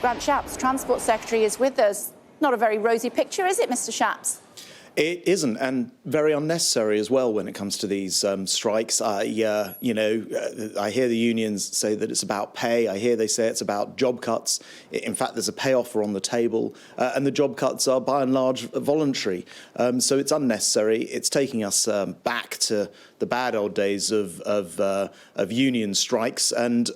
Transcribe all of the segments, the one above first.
Grant Shapps, Transport Secretary, is with us. Not a very rosy picture, is it, Mr. Shapps? It isn't, and very unnecessary as well when it comes to these strikes. I hear the unions say that it's about pay. I hear they say it's about job cuts. In fact, there's a pay offer on the table, and the job cuts are by and large voluntary. So it's unnecessary. It's taking us back to the bad old days of union strikes, and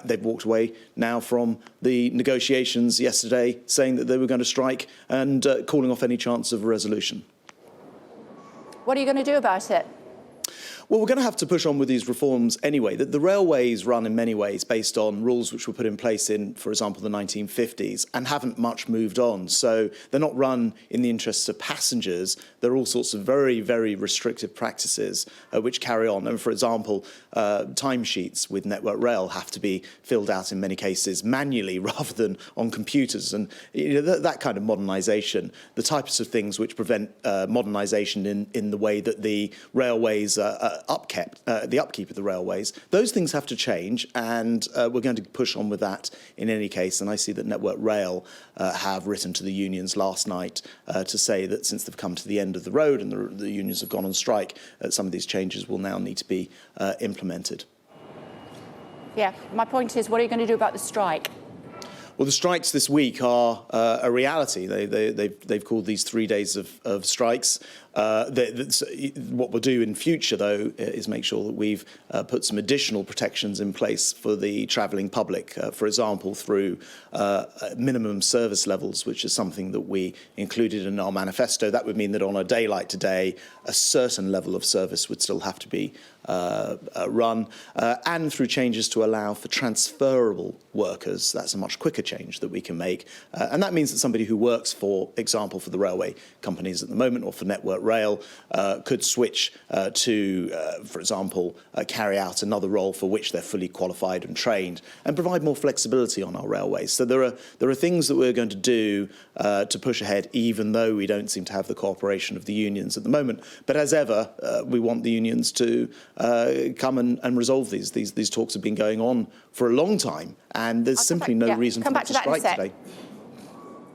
they've walked away now from the negotiations yesterday, saying that they were going to strike and calling off any chance of a resolution. What are you going to do about it? Well, we're going to have to push on with these reforms anyway. The railways run in many ways based on rules which were put in place in, for example, the 1950s and haven't much moved on. So they're not run in the interests of passengers. There are all sorts of very, very restrictive practices which carry on. And for example, timesheets with Network Rail have to be filled out in many cases manually rather than on computers. And that kind of modernisation, the types of things which prevent modernisation in the way that the railways the upkeep of the railways. Those things have to change, and we're going to push on with that in any case. And I see that Network Rail have written to the unions last night to say that since they've come to the end of the road and the unions have gone on strike, some of these changes will now need to be implemented. Yeah, my point is, what are you going to do about the strike? Well, the strikes this week are a reality. They've called these 3 days of strikes. What we'll do in future, though, is make sure that we've put some additional protections in place for the travelling public, for example, through minimum service levels, which is something that we included in our manifesto. That would mean that on a day like today, a certain level of service would still have to be run, and through changes to allow for transferable workers. That's a much quicker change that we can make. And that means that somebody who works, for example, for the railway companies at the moment or for Network Rail could switch to, for example, carry out another role for which they're fully qualified and trained, and provide more flexibility on our railways. So there are things that we're going to do to push ahead, even though we don't seem to have the cooperation of the unions at the moment. But as ever, we want the unions to come and resolve these. These talks have been going on for a long time, and there's simply no reason for them to strike today.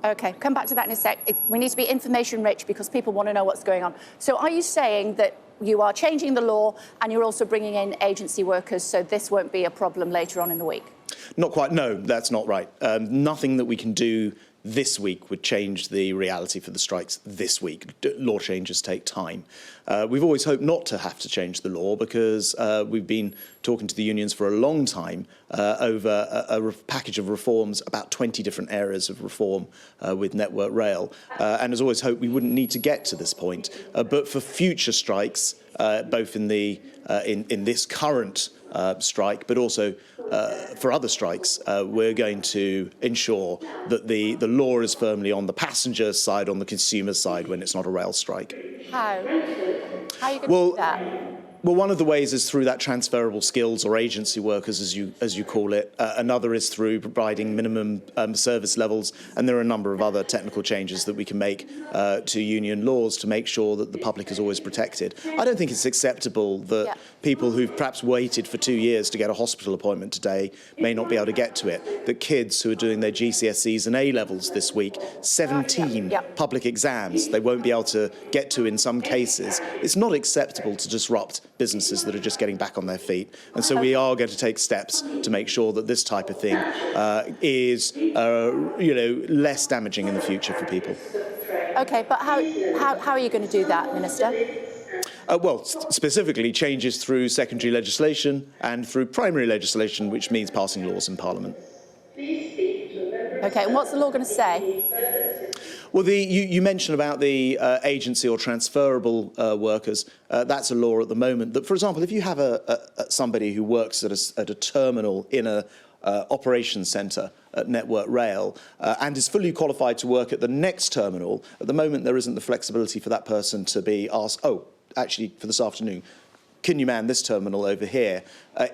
OK, come back to that in a sec. We need to be information rich because people want to know what's going on. So are you saying that you are changing the law and you're also bringing in agency workers, so this won't be a problem later on in the week? Not quite. No, that's not right. Nothing that we can do this week would change the reality for the strikes this week. Law changes take time. We've always hoped not to have to change the law because we've been talking to the unions for a long time over a package of reforms, about 20 different areas of reform with Network Rail. And as always hoped we wouldn't need to get to this point. But for future strikes, both in this current strike, but also for other strikes, we're going to ensure that the law is firmly on the passenger's side, on the consumer's side, when it's not a rail strike. How? How are you going to do that? Well, one of the ways is through that transferable skills or agency workers, as you call it. Another is through providing minimum service levels, and there are a number of other technical changes that we can make to union laws to make sure that the public is always protected. I don't think it's acceptable that people who've perhaps waited for 2 years to get a hospital appointment today may not be able to get to it. That kids who are doing their GCSEs and A-levels this week, 17 public exams they won't be able to get to in some cases. It's not acceptable to disrupt businesses that are just getting back on their feet. And so we are going to take steps to make sure that this type of thing is less damaging in the future for people. OK, but how are you going to do that, Minister? Well, specifically changes through secondary legislation and through primary legislation, which means passing laws in Parliament. OK, and what's the law going to say? Well, you mentioned about the agency or transferable workers. That's a law at the moment that, for example, if you have somebody who works at a terminal in a operations centre at Network Rail and is fully qualified to work at the next terminal, at the moment there isn't the flexibility for that person to be asked, oh, actually, for this afternoon, can you man this terminal over here?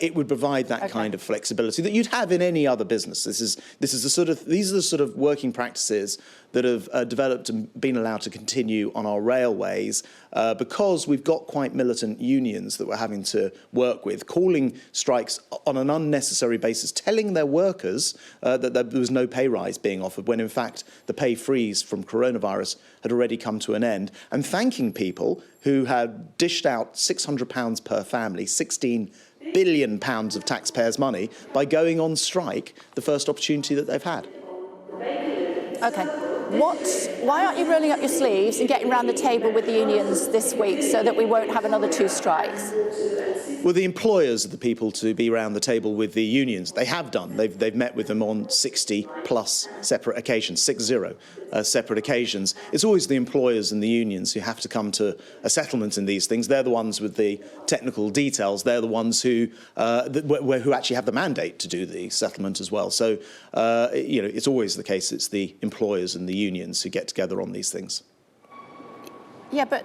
it would provide that kind of flexibility that you'd have in any other business. These are the sort of working practices that have developed and been allowed to continue on our railways because we've got quite militant unions that we're having to work with, calling strikes on an unnecessary basis, telling their workers that there was no pay rise being offered, when in fact the pay freeze from coronavirus had already come to an end, and thanking people who had dished out £600 per family, £16 billion of taxpayers' money, by going on strike the first opportunity that they've had. OK. Why aren't you rolling up your sleeves and getting round the table with the unions this week so that we won't have another 2 strikes? Well, the employers are the people to be round the table with the unions. They have done. They've met with them on 60-plus separate occasions, 60 separate occasions. It's always the employers and the unions who have to come to a settlement in these things. They're the ones with the technical details. They're the ones who actually have the mandate to do the settlement as well. So, it's always the case. It's the employers and the unions who get together on these things. Yeah, but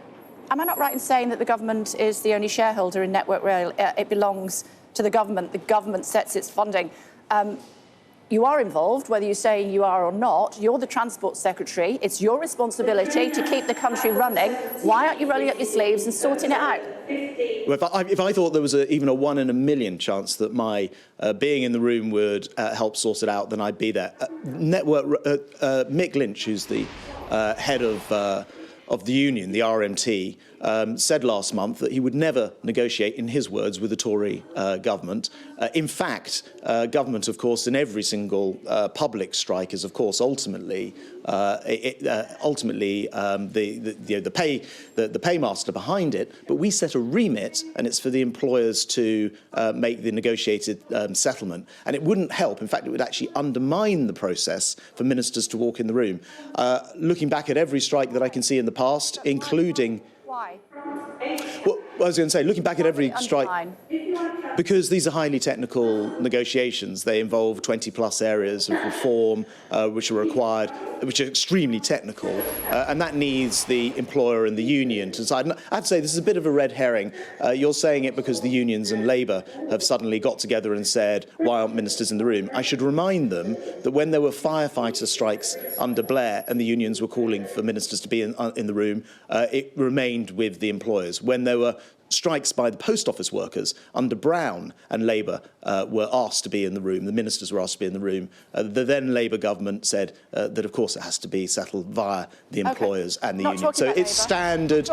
am I not right in saying that the government is the only shareholder in Network Rail? It belongs to the government. The government sets its funding. You are involved, whether you say you are or not. You're the Transport Secretary. It's your responsibility to keep the country running. Why aren't you rolling up your sleeves and sorting it out? Well, if I thought there was even a 1 in a million chance that my being in the room would help sort it out, then I'd be there. Mick Lynch, who's the head of the union, the RMT, said last month that he would never negotiate, in his words, with the Tory government. In fact, government, of course, in every single public strike is, of course, ultimately the paymaster behind it. But we set a remit, and it's for the employers to make the negotiated settlement. And it wouldn't help. In fact, it would actually undermine the process for ministers to walk in the room. Looking back at every strike that I can see in the past, including... Why? Well, I was going to say, looking back at every strike, because these are highly technical negotiations, they involve 20-plus areas of reform which are required, which are extremely technical, and that needs the employer and the union to decide. And I have to say, this is a bit of a red herring. You're saying it because the unions and Labour have suddenly got together and said, why aren't ministers in the room? I should remind them that when there were firefighter strikes under Blair and the unions were calling for ministers to be in the room, it remained with the employers. When there were strikes by the post office workers under Brown and Labour were asked to be in the room, the ministers were asked to be in the room, the then Labour government said that, of course, it has to be settled via the employers and the union. So it's standard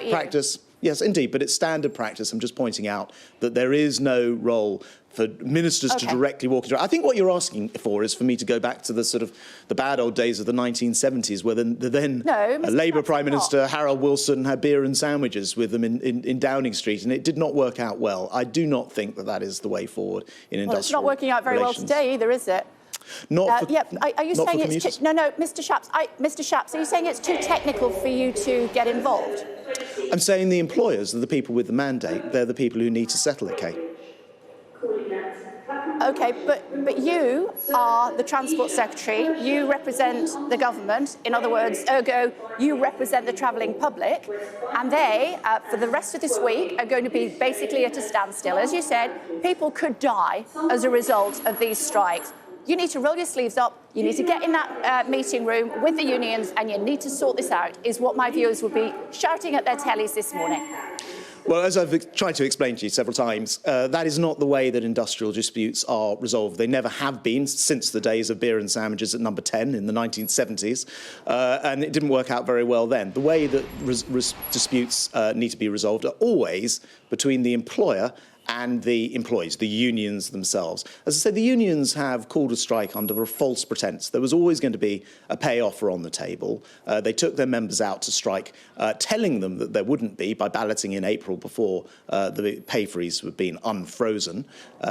practice. Yes, indeed, but it's standard practice. I'm just pointing out that there is no role for ministers to directly walk into it. I think what you're asking for is for me to go back to the bad old days of the 1970s, where the then Labour Prime Minister Harold Wilson had beer and sandwiches with them in Downing Street, and it did not work out well. I do not think that is the way forward in industrial it's not working out very well today either, is it? Not for, are you saying it's no, Mr. Shapps? Mr. Shapps, are you saying it's too technical for you to get involved? I'm saying the employers are the people with the mandate. They're the people who need to settle it, Kate. OK, but you are the Transport Secretary. You represent the government. In other words, ergo, you represent the travelling public. And they, for the rest of this week, are going to be basically at a standstill. As you said, people could die as a result of these strikes. You need to roll your sleeves up. You need to get in that meeting room with the unions, and you need to sort this out, is what my viewers would be shouting at their tellies this morning. Well, as I've tried to explain to you several times, that is not the way that industrial disputes are resolved. They never have been since the days of beer and sandwiches at number 10 in the 1970s, and it didn't work out very well then. The way that disputes need to be resolved are always between the employer and the employees, the unions themselves. As I said, the unions have called a strike under a false pretense. There was always going to be a pay offer on the table. They took their members out to strike, telling them that there wouldn't be by balloting in April before the pay freeze had been unfrozen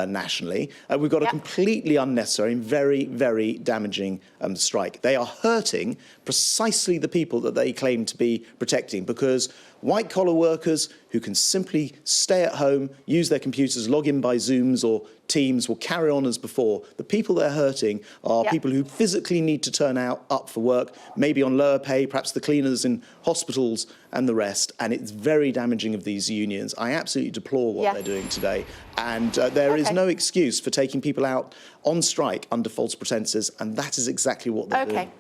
nationally. We've got a completely unnecessary and very, very damaging strike. They are hurting precisely the people that they claim to be protecting, because White-collar workers who can simply stay at home, use their computers, log in by Zooms or Teams will carry on as before. The people they're hurting are people who physically need to turn up for work, maybe on lower pay, perhaps the cleaners in hospitals and the rest. And it's very damaging of these unions. I absolutely deplore what they're doing today. And there is no excuse for taking people out on strike under false pretences. And that is exactly what they're doing.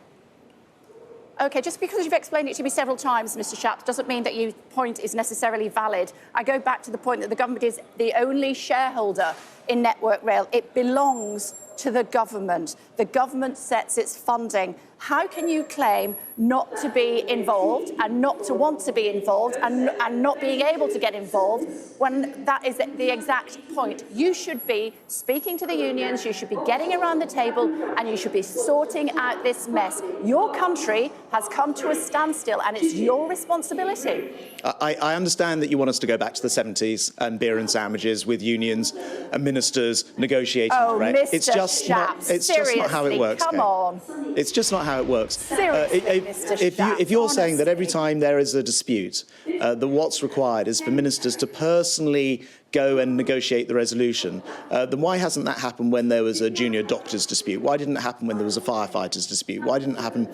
OK, just because you've explained it to me several times, Mr Shapps, doesn't mean that your point is necessarily valid. I go back to the point that the government is the only shareholder in Network Rail. It belongs to the government. The government sets its funding. How can you claim not to be involved and not to want to be involved and not being able to get involved when that is the exact point? You should be speaking to the unions, you should be getting around the table and you should be sorting out this mess. Your country has come to a standstill and it's your responsibility. I understand that you want us to go back to the 70s and beer and sandwiches with unions and ministers negotiating. Oh, Mr. It's just Shapps, it's just not how it works. Come on. It's just not how it works. Seriously, Mr. Shapps, if you're saying that every time there is a dispute, that what's required is for ministers to personally go and negotiate the resolution, then why hasn't that happened when there was a junior doctor's dispute? Why didn't it happen when there was a firefighter's dispute? Why didn't it happen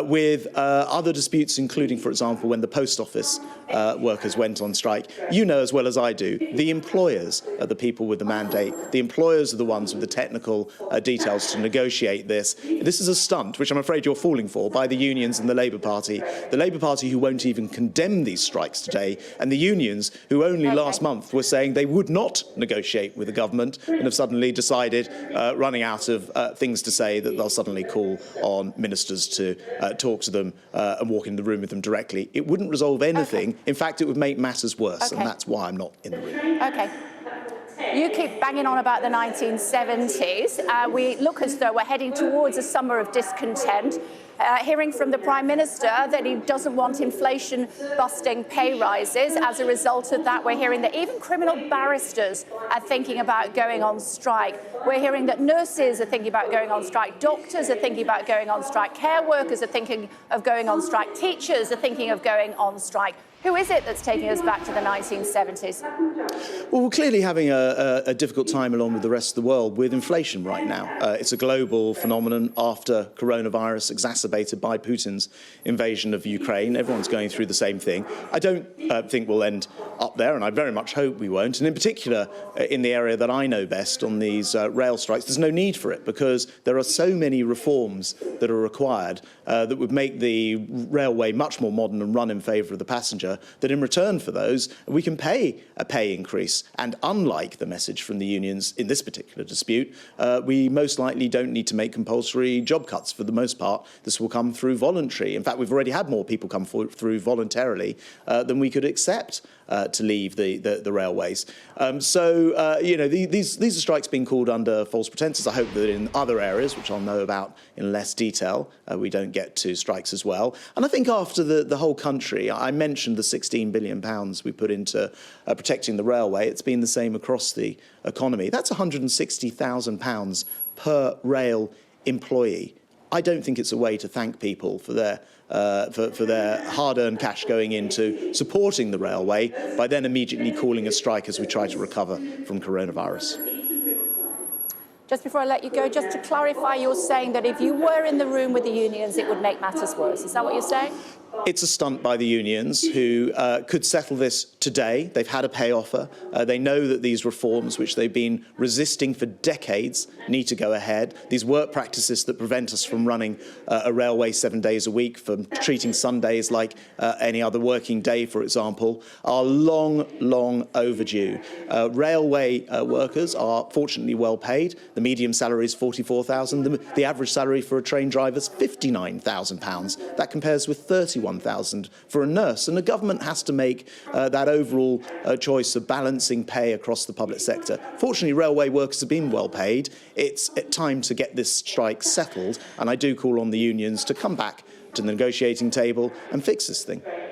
with other disputes, including, for example, when the post office workers went on strike? You know as well as I do, the employers are the people with the mandate. The employers are the ones with the technical details to negotiate this. This is a stunt, which I'm afraid you're falling for, by the unions and the Labour Party. The Labour Party who won't even condemn these strikes today, and the unions who only last month were saying they would not negotiate with the government and have suddenly decided, running out of things to say, that they'll suddenly call on ministers to talk to them and walk in the room with them directly. It wouldn't resolve anything. In fact, it would make matters worse, and that's why I'm not in the room. OK. You keep banging on about the 1970s. We look as though we're heading towards a summer of discontent. Hearing from the Prime Minister that he doesn't want inflation-busting pay rises. As a result of that, we're hearing that even criminal barristers are thinking about going on strike. We're hearing that nurses are thinking about going on strike, doctors are thinking about going on strike, care workers are thinking of going on strike, teachers are thinking of going on strike. Who is it that's taking us back to the 1970s? Well, we're clearly having a difficult time along with the rest of the world with inflation right now. It's a global phenomenon after coronavirus, exacerbated by Putin's invasion of Ukraine. Everyone's going through the same thing. I don't think we'll end up there, and I very much hope we won't. And in particular, in the area that I know best on these rail strikes, there's no need for it because there are so many reforms that are required that would make the railway much more modern and run in favour of the passenger, that in return for those, we can pay a pay increase. And unlike the message from the unions in this particular dispute, we most likely don't need to make compulsory job cuts for the most part. This will come through voluntary. In fact, we've already had more people come through voluntarily than we could accept to leave the railways. You know, these are strikes being called under false pretences. I hope that in other areas, which I'll know about in less detail, we don't get to strikes as well. And I think after the whole country, I mentioned the £16 billion we put into protecting the railway. It's been the same across the economy. That's £160,000 per rail employee. I don't think it's a way to thank people for their hard-earned cash going into supporting the railway by then immediately calling a strike as we try to recover from coronavirus. Just before I let you go, just to clarify, you're saying that if you were in the room with the unions, it would make matters worse. Is that what you're saying? It's a stunt by the unions who could settle this today. They've had a pay offer. They know that these reforms, which they've been resisting for decades, need to go ahead. These work practices that prevent us from running a railway 7 days a week, from treating Sundays like any other working day, for example, are long, long overdue. Railway workers are fortunately well paid. The medium salary is £44,000. The average salary for a train driver is £59,000. That compares with £31,000 for a nurse. And the government has to make that overall choice of balancing pay across the public sector. Fortunately, railway workers have been well paid. It's time to get this strike settled. And I do call on the unions to come back to the negotiating table and fix this thing.